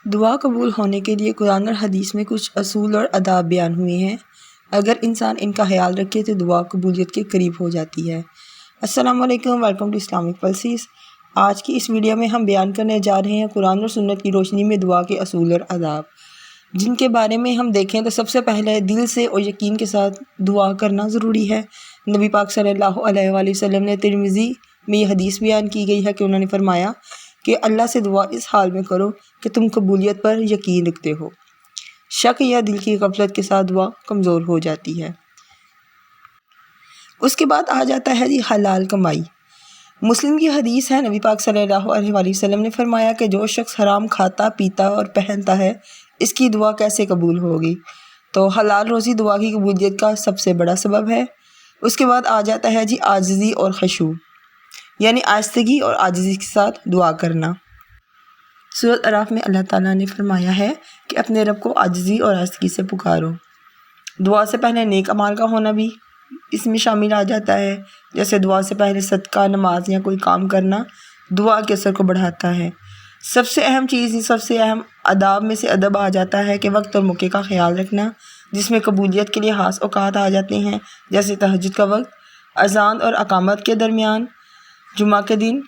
دعا قبول ہونے کے لیے قرآن اور حدیث میں کچھ اصول اور آداب بیان ہوئے ہیں۔ اگر انسان ان کا خیال رکھے تو دعا قبولیت کے قریب ہو جاتی ہے۔ السلام علیکم، ویلکم ٹو اسلامک پلسز۔ آج کی اس ویڈیو میں ہم بیان کرنے جا رہے ہیں قرآن اور سنت کی روشنی میں دعا کے اصول اور آداب، جن کے بارے میں ہم دیکھیں تو سب سے پہلے دل سے اور یقین کے ساتھ دعا کرنا ضروری ہے۔ نبی پاک صلی اللہ علیہ وآلہ وسلم نے ترمذی میں یہ حدیث بیان کی گئی ہے کہ انہوں نے فرمایا کہ اللہ سے دعا اس حال میں کرو کہ تم قبولیت پر یقین رکھتے ہو۔ شک یا دل کی غفلت کے ساتھ دعا کمزور ہو جاتی ہے۔ اس کے بعد آ جاتا ہے حلال کمائی۔ مسلم کی حدیث ہے، نبی پاک صلی اللہ علیہ وآلہ وسلم نے فرمایا کہ جو شخص حرام کھاتا پیتا اور پہنتا ہے اس کی دعا کیسے قبول ہوگی؟ تو حلال روزی دعا کی قبولیت کا سب سے بڑا سبب ہے۔ اس کے بعد آ جاتا ہے عاجزی اور خشوع، یعنی آہستگی اور عاجزی کے ساتھ دعا کرنا۔ سورۃ اعراف میں اللہ تعالیٰ نے فرمایا ہے کہ اپنے رب کو عاجزی اور آہستگی سے پکارو۔ دعا سے پہلے نیک اعمال کا ہونا بھی اس میں شامل آ جاتا ہے، جیسے دعا سے پہلے صدقہ، نماز یا کوئی کام کرنا دعا کے اثر کو بڑھاتا ہے۔ سب سے اہم چیز، سب سے اہم آداب میں سے ادب آ جاتا ہے کہ وقت اور موقع کا خیال رکھنا، جس میں قبولیت کے لیے خاص اوقات آ جاتے ہیں، جیسے تہجد کا وقت، اذان اور اقامت کے درمیان، جمعہ کے دن،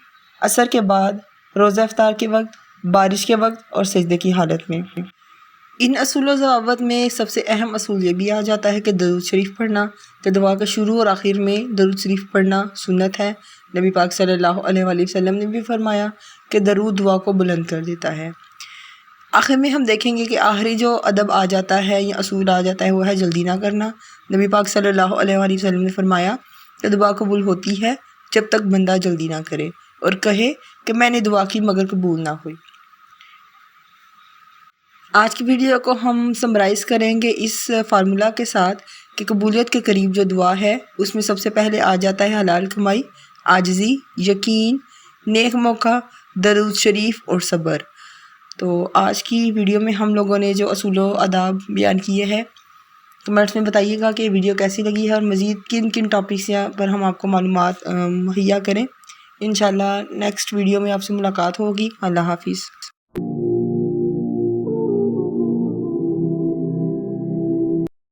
عصر کے بعد، روزہ افطار کے وقت، بارش کے وقت اور سجدے کی حالت میں۔ ان اصول و ضوابط میں سب سے اہم اصول یہ بھی آ جاتا ہے کہ درود شریف پڑھنا، کہ دعا کے شروع اور آخر میں درود شریف پڑھنا سنت ہے۔ نبی پاک صلی اللہ علیہ وآلہ وسلم نے بھی فرمایا کہ درود دعا کو بلند کر دیتا ہے۔ آخر میں ہم دیکھیں گے کہ آخری جو ادب آ جاتا ہے یا اصول آ جاتا ہے وہ ہے جلدی نہ کرنا۔ نبی پاک صلی اللہ علیہ وآلہ وسلم نے فرمایا کہ دعا قبول ہوتی ہے جب تک بندہ جلدی نہ کرے اور کہے کہ میں نے دعا کی مگر قبول نہ ہوئی۔ آج کی ویڈیو کو ہم سمرائز کریں گے اس فارمولا کے ساتھ کہ قبولیت کے قریب جو دعا ہے اس میں سب سے پہلے آ جاتا ہے حلال کمائی، عاجزی، یقین، نیک موقع، درود شریف اور صبر۔ تو آج کی ویڈیو میں ہم لوگوں نے جو اصول و آداب بیان کیے ہیں، کمنٹس میں بتائیے گا کہ ویڈیو کیسی لگی ہے اور مزید کن کن ٹاپکس پر ہم آپ کو معلومات مہیا کریں۔ انشاءاللہ نیکسٹ ویڈیو میں آپ سے ملاقات ہوگی۔ اللہ حافظ۔